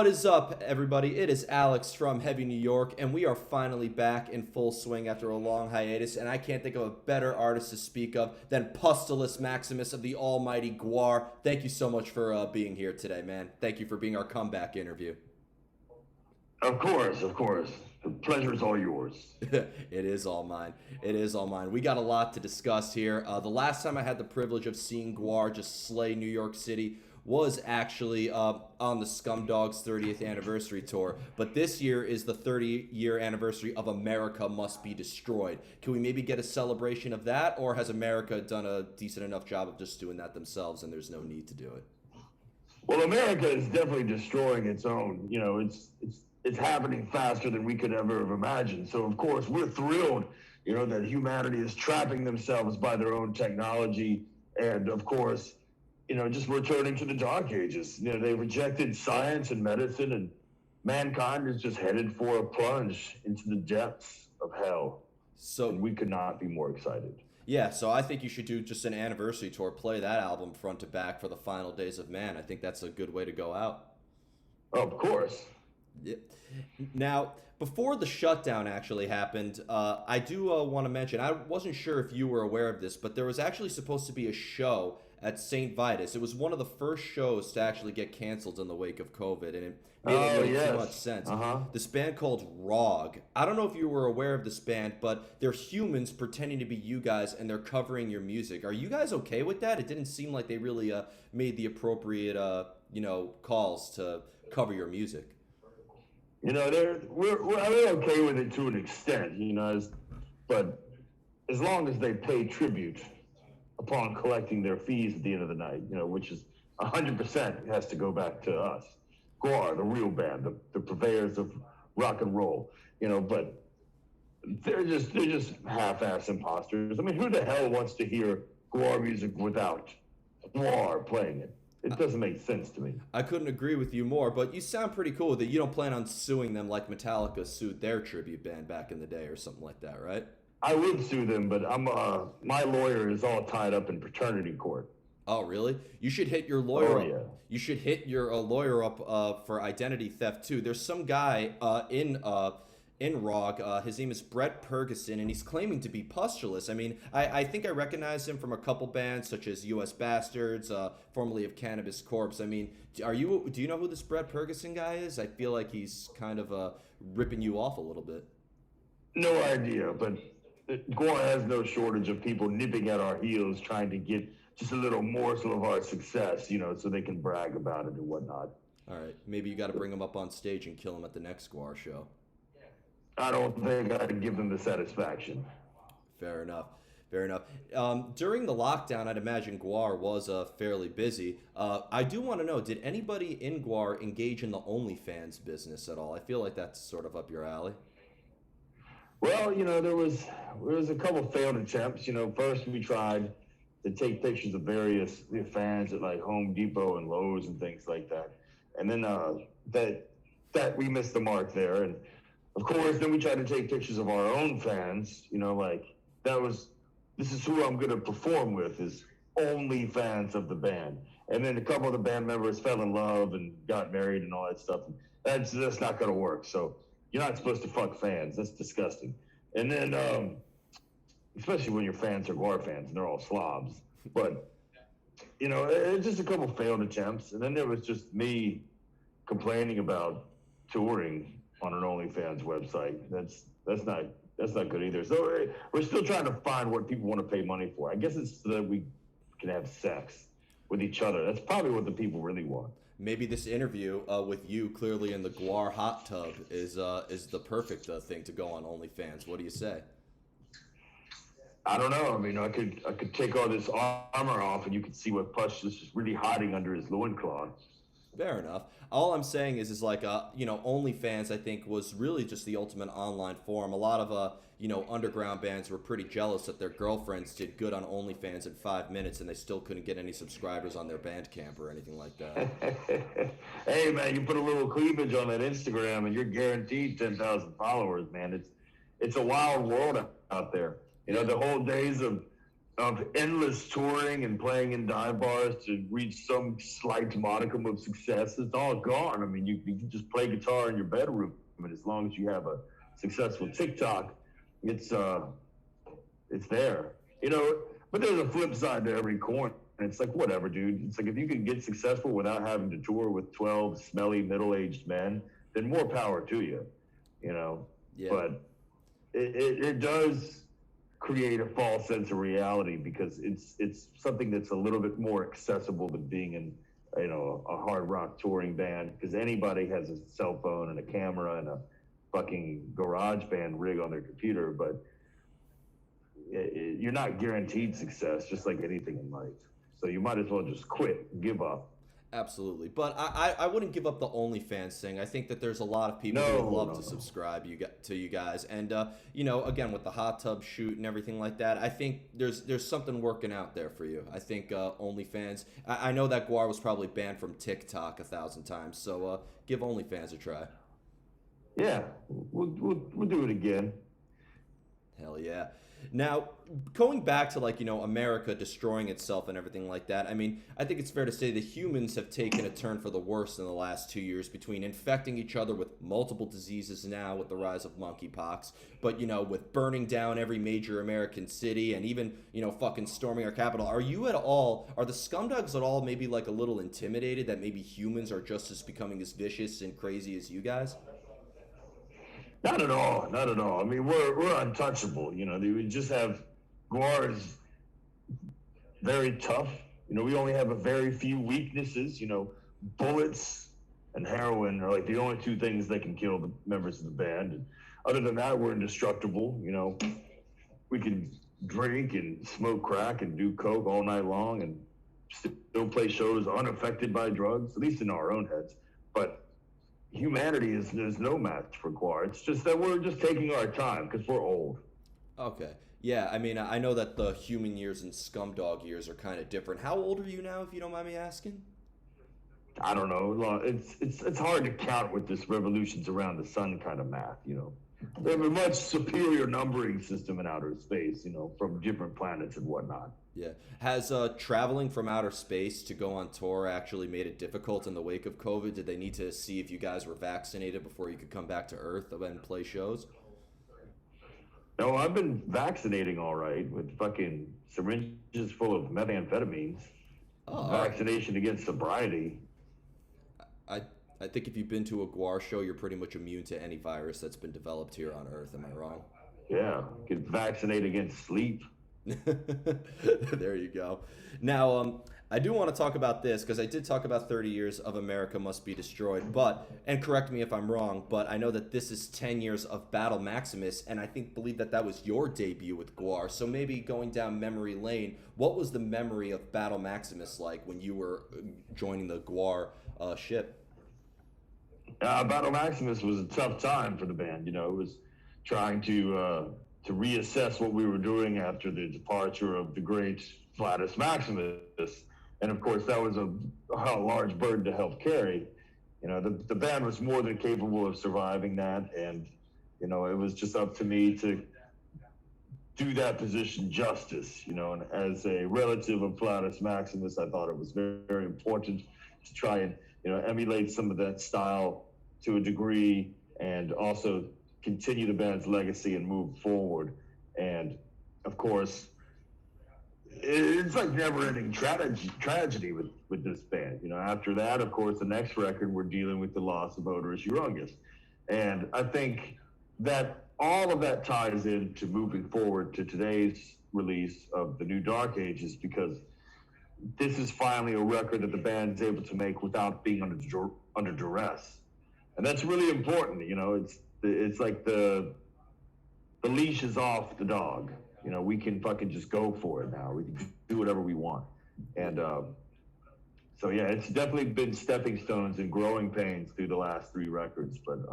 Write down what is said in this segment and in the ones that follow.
What is up, everybody? It is Alex from Heavy New York, and we are finally back in full swing after a long hiatus, and I can't think of a better artist to speak of than Pustulus Maximus of the almighty GWAR. Thank you so much for being here today, man. Thank you for being our comeback interview. Of course, of course. The pleasure is all yours. It is all mine. It is all mine. We got a lot to discuss here. The last time I had the privilege of seeing GWAR just slay New York City was actually on the Scumdogs 30th anniversary tour. But this year is the 30-year anniversary of America Must Be Destroyed. Can we maybe get a celebration of that, or has America done a decent enough job of just doing that themselves and there's no need to do it? Well, America is definitely destroying its own. You know, it's happening faster than we could ever have imagined. So, of course, we're thrilled, that humanity is trapping themselves by their own technology. And, of course, just returning to the dark ages. They rejected science and medicine, and mankind is just headed for a plunge into the depths of hell. So and we could not be more excited. yeah, so I think you should do just an anniversary tour, play that album front to back for the final days of man. I think that's a good way to go out. Oh, of course. Yeah. Now, before the shutdown actually happened, I do want to mention, I wasn't sure if you were aware of this, but there was actually supposed to be a show at St. Vitus. It was one of the first shows to actually get canceled in the wake of COVID, and it made too much sense. This band called ROG. I don't know if you were aware of this band, but they're humans pretending to be you guys, and they're covering your music. Are you guys okay with that? It didn't seem like they really made the appropriate, calls to cover your music. We're okay with it to an extent, but as long as they pay tribute upon collecting their fees at the end of the night, which is 100% has to go back to us. GWAR, the real band, the purveyors of rock and roll, but they're just half-ass imposters. I mean, who the hell wants to hear GWAR music without GWAR playing it? It doesn't make sense to me. I couldn't agree with you more, but you sound pretty cool with it. You don't plan on suing them like Metallica sued their tribute band back in the day or something like that, right? I would sue them, but my lawyer is all tied up in paternity court. Oh, really? You should hit your lawyer up. Yeah. You should hit your lawyer up for identity theft too. There's some guy in ROG. His name is Brett Pergison, and he's claiming to be Pustulus. I mean, I think I recognize him from a couple bands such as U.S. Bastards, formerly of Cannabis Corpse. I mean, do you know who this Brett Pergison guy is? I feel like he's kind of ripping you off a little bit. No idea, but GWAR has no shortage of people nipping at our heels trying to get just a little morsel of our success, so they can brag about it and whatnot. All right, maybe you got to bring him up on stage and kill him at the next GWAR show. I don't think I can give them the satisfaction. Fair enough. Fair enough. During the lockdown, I'd imagine GWAR was fairly busy. I do want to know, did anybody in GWAR engage in the OnlyFans business at all? I feel like that's sort of up your alley. Well, there was a couple failed attempts. First we tried to take pictures of various fans at like Home Depot and Lowe's and things like that. And then that we missed the mark there. And of course, then we tried to take pictures of our own fans, this is who I'm going to perform with, is only fans of the band. And then a couple of the band members fell in love and got married and all that stuff. That's not going to work. So you're not supposed to fuck fans. That's disgusting. And then, especially when your fans are GWAR fans and they're all slobs. But, it's just a couple failed attempts. And then there was just me complaining about touring on an OnlyFans website. That's not good either. So we're still trying to find what people want to pay money for. I guess it's so that we can have sex with each other. That's probably what the people really want. Maybe this interview with you clearly in the GWAR hot tub is the perfect thing to go on OnlyFans. What do you say? I don't know. I mean, I could take all this armor off and you could see what Pustulus is really hiding under his loincloth. Fair enough. All I'm saying is like, OnlyFans, I think, was really just the ultimate online forum. A lot of, underground bands were pretty jealous that their girlfriends did good on OnlyFans in 5 minutes and they still couldn't get any subscribers on their Bandcamp or anything like that. Hey, man, you put a little cleavage on that Instagram and you're guaranteed 10,000 followers, man. It's a wild world out there. The whole days of of endless touring and playing in dive bars to reach some slight modicum of success, it's all gone. I mean, you can just play guitar in your bedroom, and as long as you have a successful TikTok, it's there. You know, but there's a flip side to every coin. And it's like, whatever, dude. It's like if you can get successful without having to tour with 12 smelly middle-aged men, then more power to you, you know. Yeah. But it does create a false sense of reality because it's something that's a little bit more accessible than being in, you know, a hard rock touring band, because anybody has a cell phone and a camera and a fucking garage band rig on their computer, but you're not guaranteed success, just like anything in life. So you might as well just quit and give up. Absolutely, but I wouldn't give up the OnlyFans thing. I think that there's a lot of people who would love to subscribe to you guys, and you know, again with the hot tub shoot and everything like that, I think there's something working out there for you. I think OnlyFans. I know that Guar was probably banned from TikTok 1,000 times, so give OnlyFans a try. Yeah, we'll do it again. Hell yeah. Now, going back to, like, you know, America destroying itself and everything like that, I mean, I think it's fair to say that humans have taken a turn for the worse in the last 2 years between infecting each other with multiple diseases now with the rise of monkeypox, but, you know, with burning down every major American city and even, you know, fucking storming our capital. Are the scumdogs at all maybe, like, a little intimidated that maybe humans are just as becoming as vicious and crazy as you guys? Not at all. Not at all. I mean, we're untouchable. You know, we just have GWAR is very tough. You know, we only have a very few weaknesses. You know, bullets and heroin are like the only two things that can kill the members of the band. And other than that, we're indestructible. You know, we can drink and smoke crack and do coke all night long and still play shows unaffected by drugs, at least in our own heads. But humanity there's no match for GWAR. It's just that we're just taking our time because we're old. Okay. Yeah, I mean, I know that the human years and scumdog years are kind of different. How old are you now, if you don't mind me asking? I don't know. It's hard to count with this revolutions around the sun kind of math, you know. They have a much superior numbering system in outer space, you know, from different planets and whatnot. Yeah. Has traveling from outer space to go on tour actually made it difficult in the wake of COVID? Did they need to see if you guys were vaccinated before you could come back to Earth and play shows? No, I've been vaccinating all right with fucking syringes full of methamphetamines. Oh, Vaccination against sobriety. I think if you've been to a GWAR show, you're pretty much immune to any virus that's been developed here on Earth. Am I wrong? Yeah, get vaccinated against sleep. There you go. Now, I do want to talk about this because I did talk about 30 years of America must be destroyed, and correct me if I'm wrong, but I know that this is 10 years of Battle Maximus, and I believe that was your debut with GWAR. So maybe going down memory lane, what was the memory of Battle Maximus like when you were joining the GWAR ship? Battle Maximus was a tough time for the band. You know, it was trying to reassess what we were doing after the departure of the great Pustulus Maximus, and of course that was a large burden to help carry. You know, the band was more than capable of surviving that, and you know, it was just up to me to do that position justice. You know, and as a relative of Pustulus Maximus, I thought it was very, very important to try and, you know, emulate some of that style to a degree, and also continue the band's legacy and move forward. And of course, it's like never-ending tragedy with this band. You know, after that, of course, the next record, we're dealing with the loss of Oderus Urungus. And I think that all of that ties into moving forward to today's release of the new Dark Ages, because this is finally a record that the band's able to make without being under duress. And that's really important. You know, it's like the leash is off the dog. You know, we can fucking just go for it now. We can do whatever we want. And so, yeah, it's definitely been stepping stones and growing pains through the last three records. But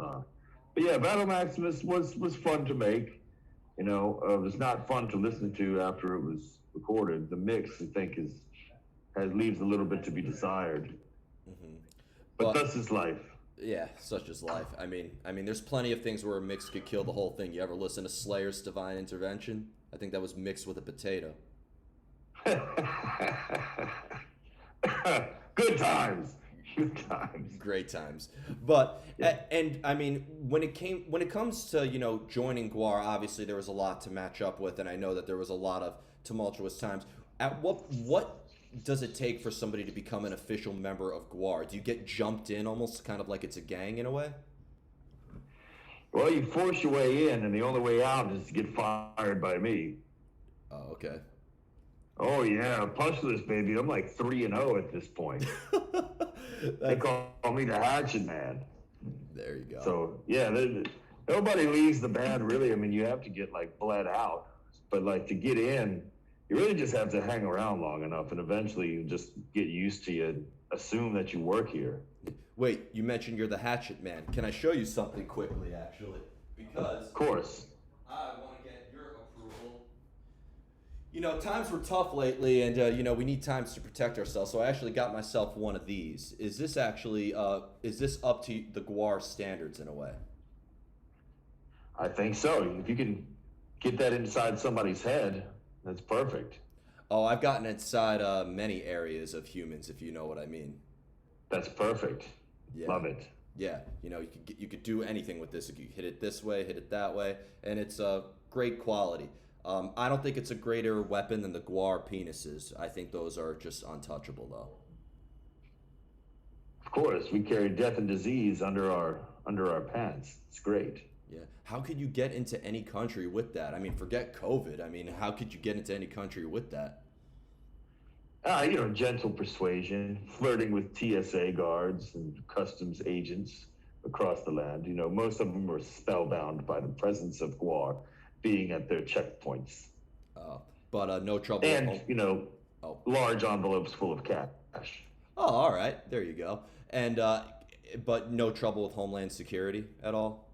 yeah, Battle Maximus was fun to make. You know, it was not fun to listen to after it was recorded. The mix, I think, leaves a little bit to be desired. Mm-hmm. But thus is life. Yeah, such is life. I mean, there's plenty of things where a mix could kill the whole thing. You ever listen to Slayer's Divine Intervention? I think that was mixed with a potato. Good times. Good times. Great times. But Yeah. and I mean, when it comes to, joining Guar, obviously there was a lot to match up with, and I know that there was a lot of tumultuous times. At what does it take for somebody to become an official member of Guar? Do you get jumped in almost kind of like it's a gang in a way? Well, you force your way in, and the only way out is to get fired by me. Oh, okay. Oh yeah, Pustulus baby. I'm like 3-0 at this point. They That's, call me the Hatchet Man. there you go. So yeah, nobody leaves the band really. I mean, you have to get like bled out, but like to get in, you really just have to hang around long enough, and eventually you just get used to you. Assume that you work here. Wait, you mentioned you're the Hatchet Man. Can I show you something quickly, actually? Because Of course. I want to get your approval. Times were tough lately, and we need times to protect ourselves. So I actually got myself one of these. Is this actually is this up to the Guar standards in a way? I think so. If you can get that inside somebody's head, that's perfect. Oh, I've gotten inside many areas of humans, if you know what I mean. That's perfect. Yeah. Love it. Yeah, you could do anything with this. If you hit it this way, hit it that way, and it's great quality. I don't think it's a greater weapon than the Guar penises. I think those are just untouchable, though. Of course, we carry death and disease under our pants. It's great. Yeah. How could you get into any country with that? I mean, forget COVID. I mean, how could you get into any country with that? Gentle persuasion, flirting with TSA guards and customs agents across the land. Most of them were spellbound by the presence of Guar being at their checkpoints. But no trouble. And, Oh. large envelopes full of cash. Oh, all right. There you go. And but no trouble with Homeland Security at all.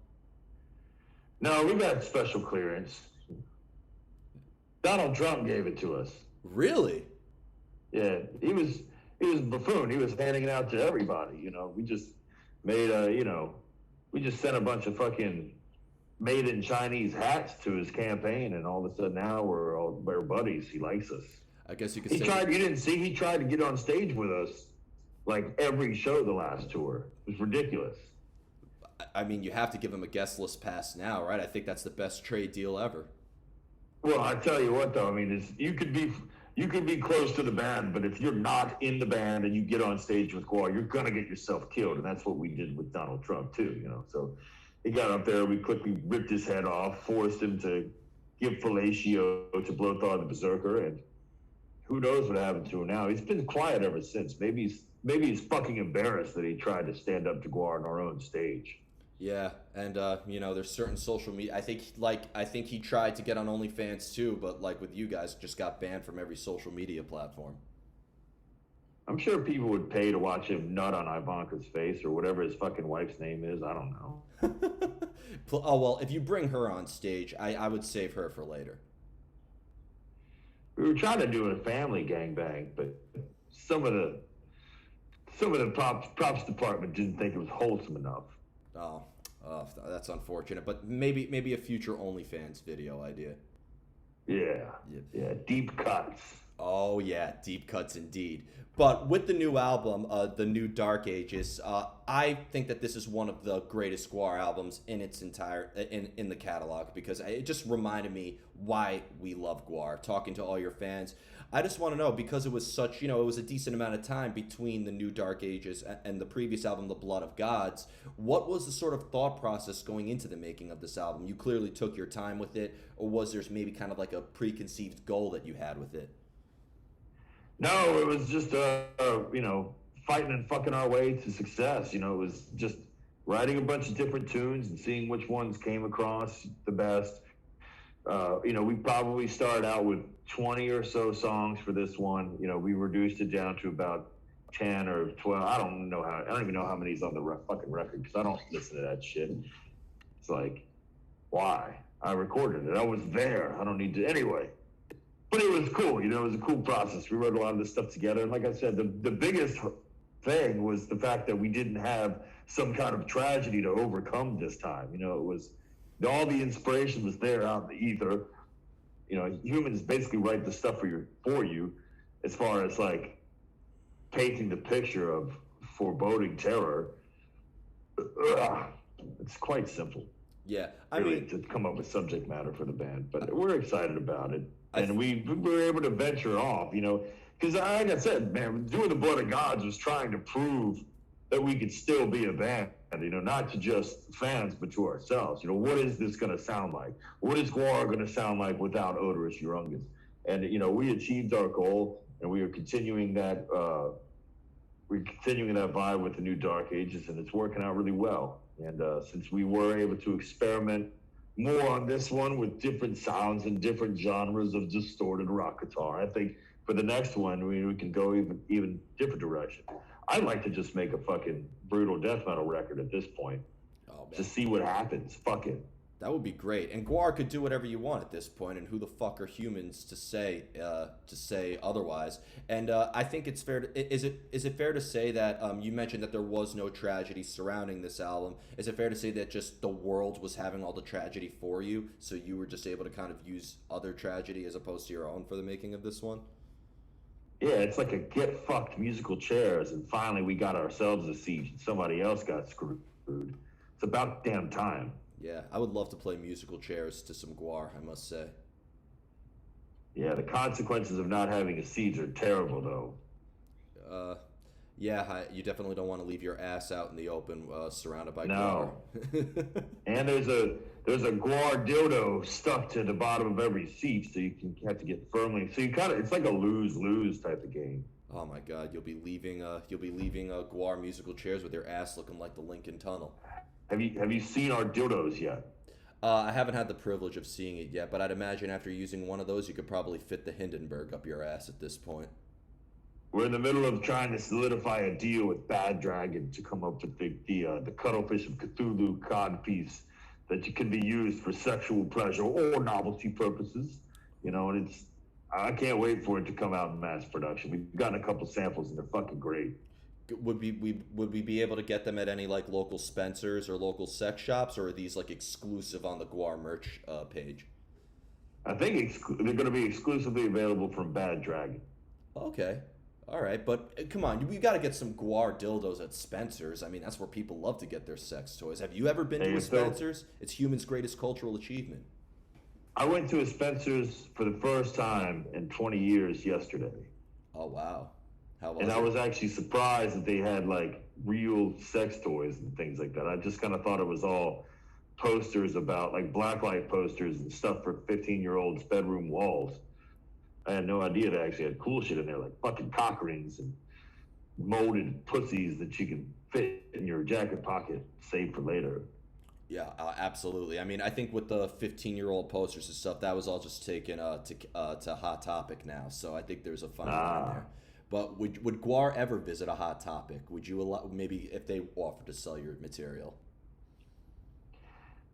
No, we got special clearance. Donald Trump gave it to us. Really? Yeah, he was a buffoon. He was handing it out to everybody. We just made we just sent a bunch of fucking made in Chinese hats to his campaign, and all of a sudden now we're buddies. He likes us. I guess you could He say. tried. You didn't see. He tried to get on stage with us, like every show the last tour. It was ridiculous. I mean, you have to give him a guest list pass now, right? I think that's the best trade deal ever. Well, I tell you what, though. I mean, you could be close to the band, but if you're not in the band and you get on stage with Guar, you're gonna get yourself killed, and that's what we did with Donald Trump too. So he got up there, we quickly ripped his head off, forced him to give fellatio to Blothar the Berserker, and who knows what happened to him now. He's been quiet ever since. Maybe he's fucking embarrassed that he tried to stand up to Guar on our own stage. Yeah, and there's certain social media. I think he tried to get on OnlyFans too, but like with you guys, just got banned from every social media platform. I'm sure people would pay to watch him nut on Ivanka's face or whatever his fucking wife's name is. I don't know. Oh well, if you bring her on stage, I would save her for later. We were trying to do a family gangbang, but some of the props department didn't think it was wholesome enough. Oh, that's unfortunate. But maybe a future OnlyFans video idea. Yeah, Yeah. yeah, deep cuts. Oh yeah, deep cuts indeed. But with the new album, the new Dark Ages, I think that this is one of the greatest Guar albums in its entire in the catalog because it just reminded me why we love Guar. Talking to all your fans, I just want to know because it was such it was a decent amount of time between the new Dark Ages and the previous album, The Blood of Gods. What was the sort of thought process going into the making of this album? You clearly took your time with it, or was there maybe kind of like a preconceived goal that you had with it? No, it was just fighting and fucking our way to success. It was just writing a bunch of different tunes and seeing which ones came across the best. We probably started out with 20 or so songs for this one. We reduced it down to about 10 or 12. I don't even know how many's on the fucking record because I don't listen to that shit. It's like, why? I recorded it. I was there. I don't need to anyway. But it was cool, it was a cool process. We wrote a lot of this stuff together. And like I said, the biggest thing was the fact that we didn't have some kind of tragedy to overcome this time. It was all the inspiration was there out in the ether. humans basically write the stuff for you, as far as like painting the picture of foreboding terror. Ugh, it's quite simple. Yeah, Really, to come up with subject matter for the band, but we're excited about it, and we were able to venture off, because like I said, man, doing the Blood of Gods was trying to prove that we could still be a band, not to just fans, but to ourselves. What is this going to sound like? What is GWAR going to sound like without Odorous Urungus? And we achieved our goal, and we are continuing that. We're continuing that vibe with the new Dark Ages, and it's working out really well. And since we were able to experiment more on this one with different sounds and different genres of distorted rock guitar, I think for the next one we can go even different direction. I'd like to just make a fucking brutal death metal record at this point. Oh, man. To see what happens. Fuck it. That would be great. And GWAR could do whatever you want at this point, and who the fuck are humans to say otherwise? And I think it's fair to is it fair to say that you mentioned that there was no tragedy surrounding this album? Is it fair to say that just the world was having all the tragedy for you, so you were just able to kind of use other tragedy as opposed to your own for the making of this one? Yeah, it's like a get fucked musical chairs, and finally we got ourselves a seat, and somebody else got screwed. It's about damn time. Yeah, I would love to play musical chairs to some GWAR, I must say. Yeah, the consequences of not having a seat are terrible, though. Yeah, you definitely don't want to leave your ass out in the open, surrounded by no. GWAR. And there's a GWAR dildo stuck to the bottom of every seat, so you have to get firmly. So it's like a lose-lose type of game. Oh my God, you'll be leaving GWAR musical chairs with your ass looking like the Lincoln Tunnel. Have you seen our dildos yet? I haven't had the privilege of seeing it yet, but I'd imagine after using one of those, you could probably fit the Hindenburg up your ass at this point. We're in the middle of trying to solidify a deal with Bad Dragon to come up with the Cuttlefish of Cthulhu codpiece that can be used for sexual pleasure or novelty purposes. And I can't wait for it to come out in mass production. We've gotten a couple samples and they're fucking great. Would we be able to get them at any like local Spencer's or local sex shops, or are these like exclusive on the GWAR merch page? I think they're going to be exclusively available from Bad Dragon. Okay, all right, but come on, we got to get some GWAR dildos at Spencer's. I mean, that's where people love to get their sex toys. Have you ever been to a Spencer's? It's humans' greatest cultural achievement. I went to a Spencer's for the first time in 20 years yesterday. Oh wow. And I was actually surprised that they had like real sex toys and things like that. I just kind of thought it was all posters about like blacklight posters and stuff for 15-year-olds' bedroom walls. I had no idea they actually had cool shit in there, like fucking cock rings and molded pussies that you can fit in your jacket pocket, save for later. Yeah, absolutely. I mean, I think with the 15-year-old posters and stuff, that was all just taken to Hot Topic now. So I think there's a fine line there. But would GWAR ever visit a Hot Topic? Would you allow, maybe if they offered to sell your material?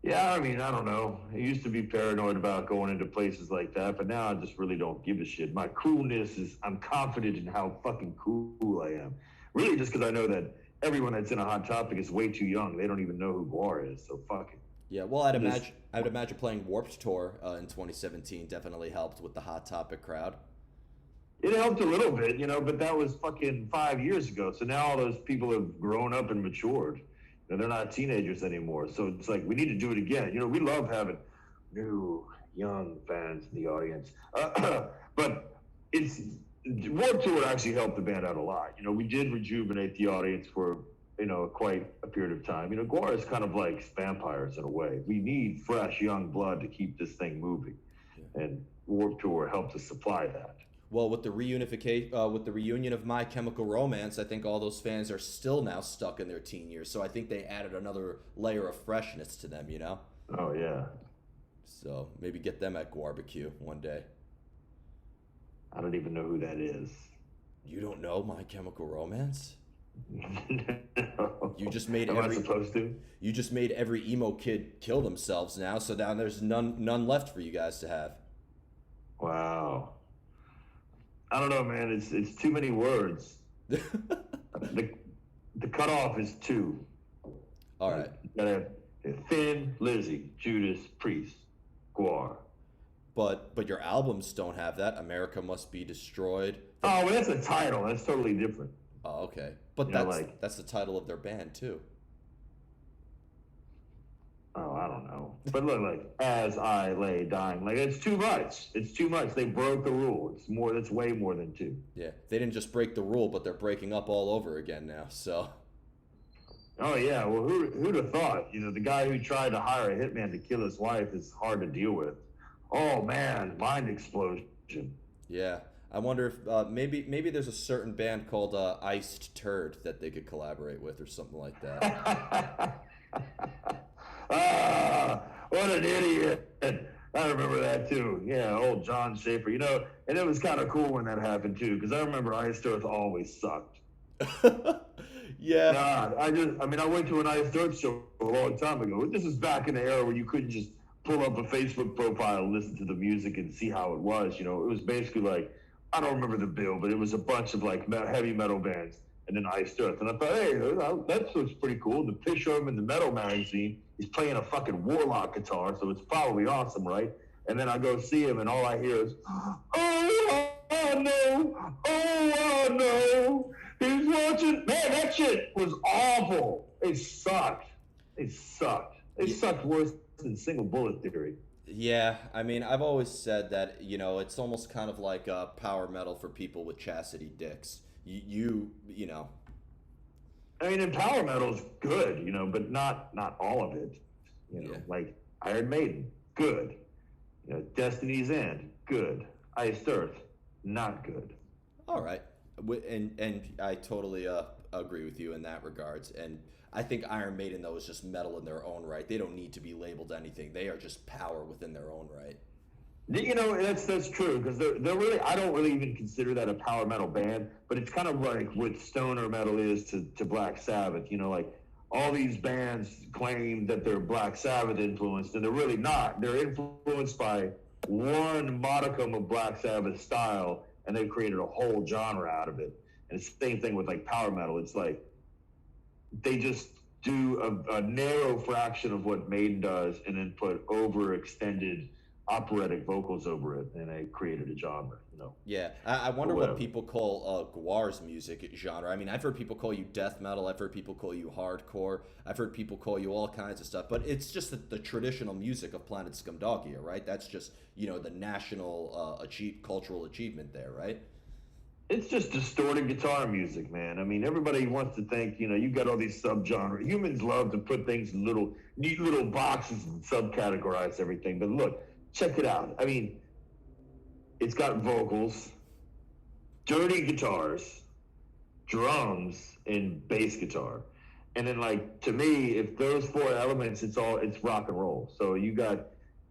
Yeah, I mean, I don't know. I used to be paranoid about going into places like that, but now I just really don't give a shit. My coolness is, I'm confident in how fucking cool I am. Really just because I know that everyone that's in a Hot Topic is way too young. They don't even know who GWAR is, so fuck it. Yeah, well, I'd imagine playing Warped Tour in 2017 definitely helped with the Hot Topic crowd. It helped a little bit, but that was fucking 5 years ago. So now all those people have grown up and matured. They're not teenagers anymore. So it's like, we need to do it again. We love having new, young fans in the audience. But Warped Tour actually helped the band out a lot. We did rejuvenate the audience for, quite a period of time. GWAR is kind of like vampires in a way. We need fresh, young blood to keep this thing moving. Yeah. And Warped Tour helped us supply that. Well, with the reunion of My Chemical Romance, I think all those fans are still now stuck in their teen years. So I think they added another layer of freshness to them, Oh, yeah. So maybe get them at Barbecue one day. I don't even know who that is. You don't know My Chemical Romance? No. You just made Am I supposed to? You just made every emo kid kill themselves now, so now there's none left for you guys to have. Wow. I don't know, man. It's too many words. the cutoff is 2. All right. You gotta have Thin Lizzy, Judas Priest, GWAR. but your albums don't have that. America Must Be Destroyed. Oh, well, that's a title. That's totally different. Oh, okay. But You know, like, that's the title of their band too. oh, I don't know. But look, like, as I lay dying, like, it's too much. It's too much. They broke the rule. It's more. That's way more than two. Yeah, they didn't just break the rule, but they're breaking up all over again now. So. Oh yeah. Well, who'd have thought? You know, the guy who tried to hire a hitman to kill his wife is hard to deal with. Oh man, mind explosion. Yeah, I wonder if maybe there's a certain band called Iced Turd that they could collaborate with or something like that. Ah, what an idiot. I remember that too. Yeah, old John Schaefer. You know, and it was kind of cool when that happened too, because I remember Iced Earth always sucked. Yeah. Nah, I went to an Iced Earth show a long time ago. This is back in the era where you couldn't just pull up a Facebook profile, listen to the music, and see how it was. You know, it was basically like, I don't remember the bill, but it was a bunch of like heavy metal bands and then Iced Earth. And I thought, hey, that looks pretty cool. The picture of him in the metal magazine, he's playing a fucking Warlock guitar, so it's probably awesome, right? And then I go see him, and all I hear is, oh no, he's watching. Man, that shit was awful. It sucked. It sucked worse than Single Bullet Theory. Yeah, I mean, I've always said that, it's almost kind of like power metal for people with chastity dicks. You know. I mean, and power metal's good, but not all of it. Yeah. Like Iron Maiden, good. Destiny's End, good. Iced Earth, not good. All right. And I totally agree with you in that regards. And I think Iron Maiden, though, is just metal in their own right. They don't need to be labeled anything. They are just power within their own right. That's true, because they're really, I don't really even consider that a power metal band, but it's kind of like what stoner metal is to Black Sabbath. Like all these bands claim that they're Black Sabbath influenced, and they're really not. They're influenced by one modicum of Black Sabbath style, and they've created a whole genre out of it. And it's the same thing with like power metal. It's like they just do a narrow fraction of what Maiden does, and then put overextended operatic vocals over it, and they created a genre. Yeah, I wonder what people call GWAR's music genre. I mean, I've heard people call you death metal. I've heard people call you hardcore. I've heard people call you all kinds of stuff. But it's just the traditional music of Planet Scumdogia, right? That's just the national cultural achievement there, right? It's just distorted guitar music, man. I mean, everybody wants to think, you got all these subgenres. Humans love to put things in neat little boxes and subcategorize everything. But look, check it out. I mean, it's got vocals, dirty guitars, drums, and bass guitar. And then, like, to me, if those four elements, it's rock and roll. So you got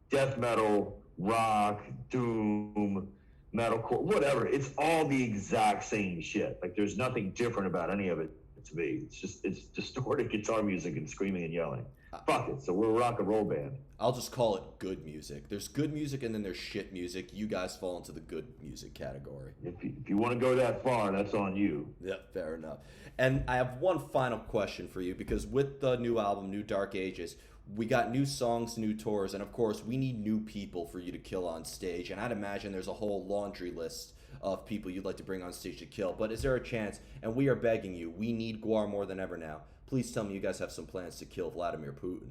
death metal, rock, doom, metalcore, whatever. It's all the exact same shit. Like, there's nothing different about any of it to me. It's distorted guitar music and screaming and yelling. Fuck it. So we're a rock and roll band. I'll just call it good music. There's good music and then there's shit music. You guys fall into the good music category. If you want to go that far, that's on you. Yeah, fair enough. And I have one final question for you, because with the new album, New Dark Ages, we got new songs, new tours, and of course, we need new people for you to kill on stage. And I'd imagine there's a whole laundry list of people you'd like to bring on stage to kill. But is there a chance, and we are begging you, we need GWAR more than ever now, please tell me you guys have some plans to kill Vladimir Putin.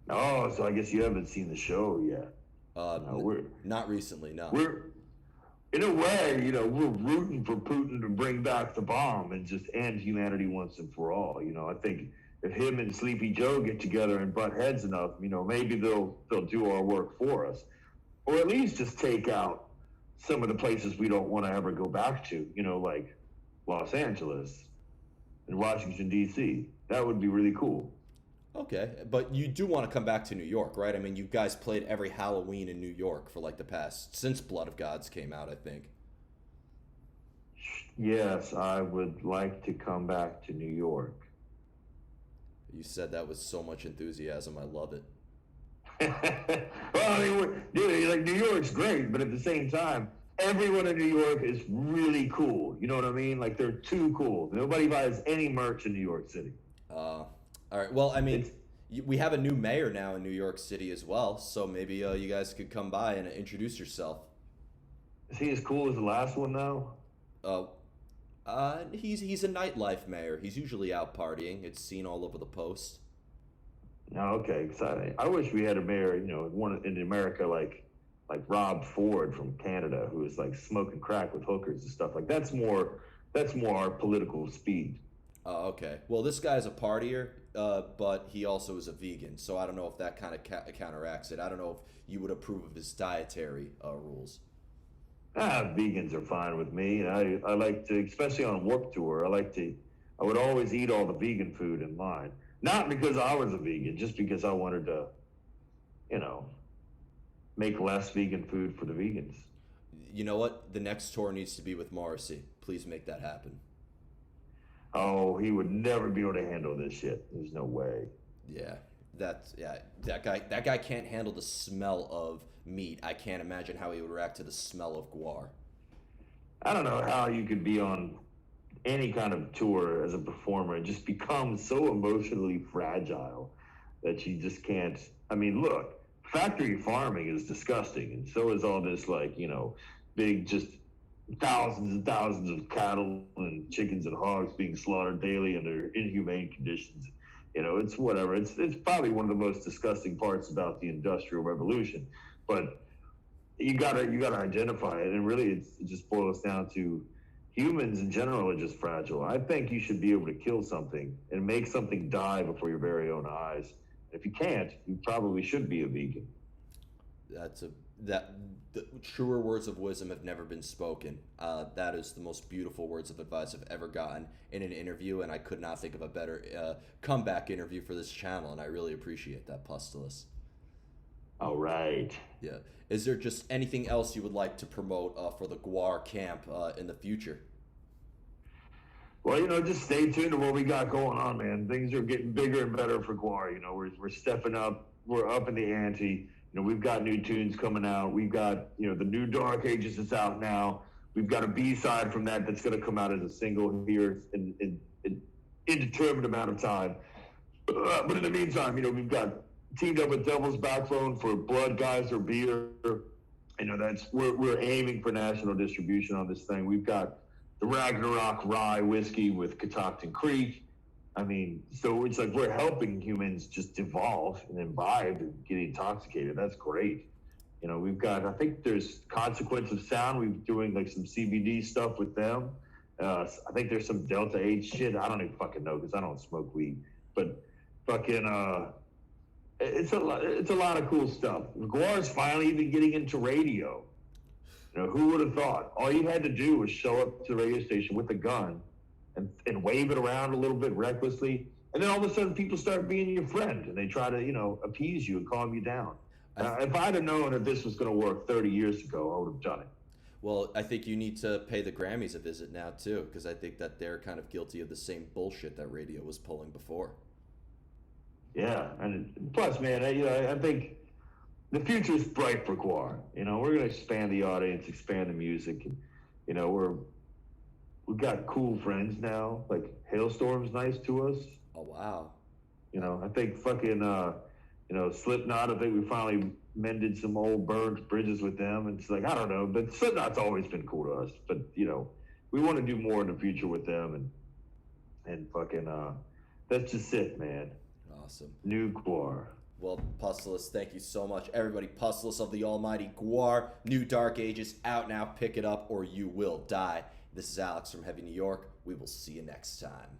Oh, so I guess you haven't seen the show yet. No, not recently, no. We're, in a way, we're rooting for Putin to bring back the bomb and just end humanity once and for all. I think if him and Sleepy Joe get together and butt heads enough, maybe they'll do our work for us, or at least just take out some of the places we don't want to ever go back to. Like Los Angeles and Washington D.C. That would be really cool. Okay, but you do want to come back to New York, right? I mean, you guys played every Halloween in New York for like the past, since Blood of Gods came out, I think. Yes, I would like to come back to New York. You said that with so much enthusiasm. I love it. Well, I mean, dude, like New York's great, but at the same time, everyone in New York is really cool. You know what I mean? Like, they're too cool. Nobody buys any merch in New York City. All right. Well, I mean, We have a new mayor now in New York City as well, so maybe you guys could come by and introduce yourself. Is he as cool as the last one now? Uh, he's a nightlife mayor. He's usually out partying. It's seen all over the post. No, okay. 'Cause I wish we had a mayor, one in America like Rob Ford from Canada, who is like smoking crack with hookers and stuff. Like that's more our political speed. Oh, okay. Well, this guy's a partier, but he also is a vegan, so I don't know if that kind of counteracts it. I don't know if you would approve of his dietary rules. Vegans are fine with me. I like to, especially on Warped Tour, I would always eat all the vegan food in line. Not because I was a vegan, just because I wanted to, you know, make less vegan food for the vegans. You know what? The next tour needs to be with Morrissey. Please make that happen. Oh, he would never be able to handle this shit. There's no way. Yeah, that guy can't handle the smell of meat. I can't imagine how he would react to the smell of guar. I don't know how you could be on any kind of tour as a performer and just become so emotionally fragile that you just can't. I mean, look, factory farming is disgusting, and so is all this, like, big, just thousands and thousands of cattle and chickens and hogs being slaughtered daily under inhumane conditions. It's whatever. It's probably one of the most disgusting parts about the Industrial Revolution, but you gotta identify it, and really it just boils down to humans in general are just fragile. I think you should be able to kill something and make something die before your very own eyes. If you can't, you probably should be a vegan. The truer words of wisdom have never been spoken. That is the most beautiful words of advice I've ever gotten in an interview, and I could not think of a better comeback interview for this channel, and I really appreciate that, Pustulus. All right. Yeah. Is there just anything else you would like to promote for the GWAR camp in the future? Well, just stay tuned to what we got going on, man. Things are getting bigger and better for GWAR. We're stepping up. We're up in the ante. We've got new tunes coming out. We've got, the new Dark Ages that's out now. We've got a B-side from that that's going to come out as a single here in indeterminate amount of time. But in the meantime, we've got teamed up with Devil's Backbone for Blood, Geyser, Beer. We're aiming for national distribution on this thing. We've got the Ragnarok Rye whiskey with Catoctin Creek. I mean, so it's like we're helping humans just evolve and imbibe and get intoxicated. That's great. We've got, I think there's Consequence of Sound. We're doing like some CBD stuff with them. I think there's some Delta 8 shit. I don't even fucking know because I don't smoke weed. But fucking, it's a lot of cool stuff. GWAR's finally even getting into radio. Who would have thought? All you had to do was show up to the radio station with a gun and wave it around a little bit recklessly, and then all of a sudden people start being your friend and they try to appease you and calm you down. If I'd have known that this was going to work 30 years ago, I would have done it. Well, I think you need to pay the Grammys a visit now too, because I think that they're kind of guilty of the same bullshit that radio was pulling before. Yeah, and plus, man, I think the future is bright for GWAR. We're going to expand the audience, expand the music, and we've got cool friends now. Like Hailstorm's nice to us. Oh wow. I think fucking Slipknot. I think we finally mended some old burned bridges with them. And it's like, I don't know, but Slipknot's always been cool to us. But we want to do more in the future with them, and fucking that's just it, man. Awesome. New GWAR. Well, Pustulus, thank you so much. Everybody, Pustulus of the almighty GWAR, New Dark Ages, out now. Pick it up or you will die. This is Alex from Heavy New York. We will see you next time.